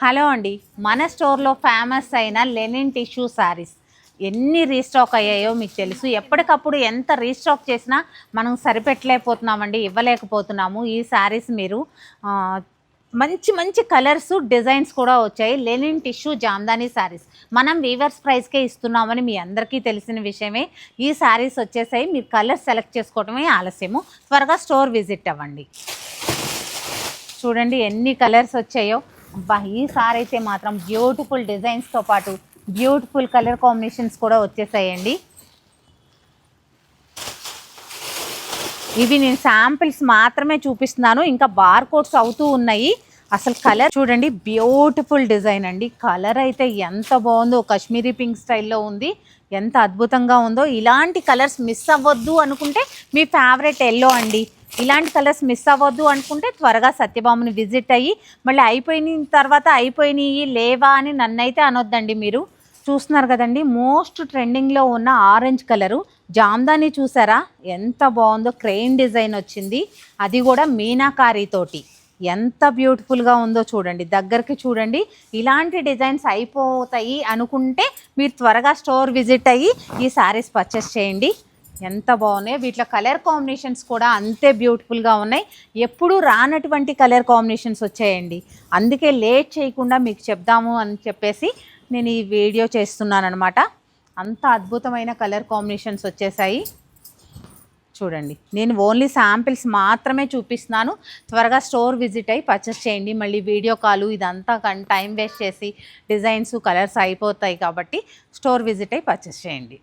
Hello అండి, మన స్టోర్లో ఫేమస్ అయిన లెనిన్ టిష్యూ శారీస్ ఎన్ని రీస్టాక్ అయ్యాయో మీకు తెలుసు. ఎప్పటికప్పుడు ఎంత రీస్టాక్ చేసినా మనం సరిపెట్టలేకపోతున్నామండి, ఇవ్వలేకపోతున్నాము. ఈ శారీస్ మీరు మంచి మంచి కలర్స్ డిజైన్స్ కూడా వచ్చాయి. లెనిన్ టిష్యూ జామ్దానీ శారీస్ మనం వీవర్స్ ప్రైస్కే ఇస్తున్నామని మీ అందరికీ తెలిసిన విషయమే. ఈ శారీస్ వచ్చేసాయి. మీరు కలర్స్ సెలెక్ట్ చేసుకోవడమే ఆలస్యము. త్వరగా స్టోర్ విజిట్ అవ్వండి. చూడండి ఎన్ని కలర్స్ వచ్చాయో. అబ్బా, ఈసారి అయితే మాత్రం బ్యూటిఫుల్ డిజైన్స్తో పాటు బ్యూటిఫుల్ కలర్ కాంబినేషన్స్ కూడా వచ్చేసాయండి. ఇవి నేను శాంపిల్స్ మాత్రమే చూపిస్తున్నాను, ఇంకా బార్ కోడ్స్ అవుతూ ఉన్నాయి. అసలు కలర్ చూడండి, బ్యూటిఫుల్ డిజైన్ అండి. కలర్ అయితే ఎంత బాగుందో, కాశ్మీరీ పింక్ స్టైల్లో ఉంది. ఎంత అద్భుతంగా ఉందో. ఇలాంటి కలర్స్ మిస్ అవ్వద్దు అనుకుంటే మీ ఫేవరెట్ ఎల్లో అండి. ఇలాంటి కలర్స్ మిస్ అవ్వద్దు అనుకుంటే త్వరగా సత్యభామని విజిట్ అయ్యి, మళ్ళీ అయిపోయిన తర్వాత అయిపోయినాయి లేవా అని నన్నైతే అనొద్దండి. మీరు చూస్తున్నారు కదండి, మోస్ట్ ట్రెండింగ్లో ఉన్న ఆరెంజ్ కలరు జామ్దాని చూసారా ఎంత బాగుందో. క్రెయిన్ డిజైన్ వచ్చింది, అది కూడా మీనాకారీతోటి. ఎంత బ్యూటిఫుల్గా ఉందో చూడండి, దగ్గరికి చూడండి. ఇలాంటి డిజైన్స్ అయిపోతాయి అనుకుంటే మీరు త్వరగా స్టోర్ విజిట్ అయ్యి ఈ శారీస్ పర్చేస్ చేయండి. ఎంత బాగున్నాయి. వీటిలో కలర్ కాంబినేషన్స్ కూడా అంతే బ్యూటిఫుల్గా ఉన్నాయి. ఎప్పుడూ రానటువంటి కలర్ కాంబినేషన్స్ వచ్చాయండి. అందుకే లేట్ చేయకుండా మీకు చెప్దాము అని చెప్పేసి నేను ఈ వీడియో చేస్తున్నాను అనమాట. అంత అద్భుతమైన కలర్ కాంబినేషన్స్ వచ్చేసాయి. చూడండి, నేను ఓన్లీ శాంపిల్స్ మాత్రమే చూపిస్తున్నాను. త్వరగా స్టోర్ విజిట్ అయ్యి పర్చేస్ చేయండి. మళ్ళీ వీడియో కాలు ఇదంతా టైం వేస్ట్ చేసి డిజైన్స్ కలర్స్ అయిపోతాయి కాబట్టి స్టోర్ విజిట్ అయ్యి పర్చేస్ చేయండి.